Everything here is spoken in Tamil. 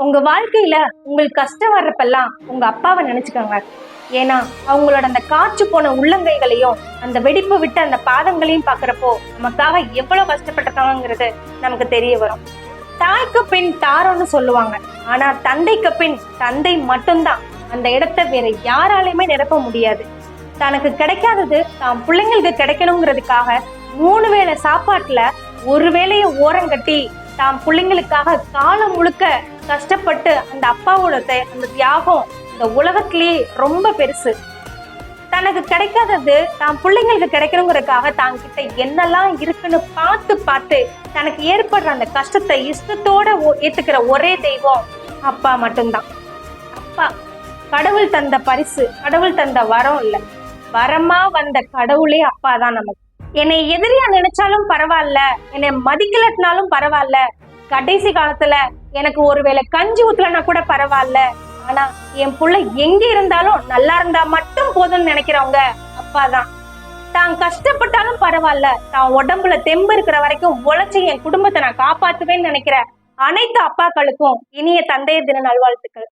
உங்க வாழ்க்கையில உங்களுக்கு கஷ்டம் வர்றப்பெல்லாம் உங்க அப்பாவை நினைச்சுக்கோங்க. ஏன்னா அவங்களோட அந்த காய்ச்சி போன உள்ளங்கைகளையும் அந்த வெடிப்பு விட்ட அந்த பாதங்களையும் பாக்குறப்போ நமக்காக எவ்வளவு கஷ்டப்பட்டிருக்காங்கிறது நமக்கு தெரிய வரும். தாய்க்கு பின் தாரோன்னு சொல்லுவாங்க, ஆனா தந்தைக்கு பின் தந்தை மட்டும்தான். அந்த இடத்த வேற யாராலையுமே நிரப்ப முடியாது. தனக்கு கிடைக்காதது தான் பிள்ளைங்களுக்கு கிடைக்கணுங்கிறதுக்காக 3 வேளை சாப்பாட்டுல ஒரு வேளையை ஓரங்கட்டி தான் பிள்ளைங்களுக்காக காலம் முழுக்க கஷ்டப்பட்டு அந்த அப்பாவோட அந்த தியாகம் இந்த உலகத்திலேயே ரொம்ப பெருசு. தனக்கு கிடைக்காதது தான் பிள்ளைங்களுக்கு கிடைக்கணுங்கிறதுக்காக தான் கிட்ட என்னெல்லாம் இருக்குன்னு பார்த்து பார்த்து தனக்கு ஏற்படுற அந்த கஷ்டத்தை இஷ்டத்தோட ஏத்துக்கிற ஒரே தெய்வம் அப்பா மட்டும்தான். அப்பா கடவுள் தந்த பரிசு, கடவுள் தந்த வரம் இல்ல, வரமா வந்த கடவுளே அப்பா தான் நமக்கு. என்னை எதிரியா நினைச்சாலும் பரவாயில்ல, என்னை மதிக்கலட்டினாலும் பரவாயில்ல, கடைசி காலத்துல எனக்கு ஒருவேளை கஞ்சி ஊத்தலன்னா கூட பரவாயில்ல, ஆனா என் புள்ள எங்க இருந்தாலும் நல்லா இருந்தா மட்டும் போதும்னு நினைக்கிறவங்க அப்பா தான். தான் கஷ்டப்பட்டாலும் பரவாயில்ல, தான் உடம்புல தெம்பு இருக்கிற வரைக்கும் உழைச்சி என் குடும்பத்தை நான் காப்பாத்துவேன்னு நினைக்கிற அனைத்து அப்பாக்களுக்கும் இனிய தந்தையர் தின நல்வாழ்த்துக்கள்.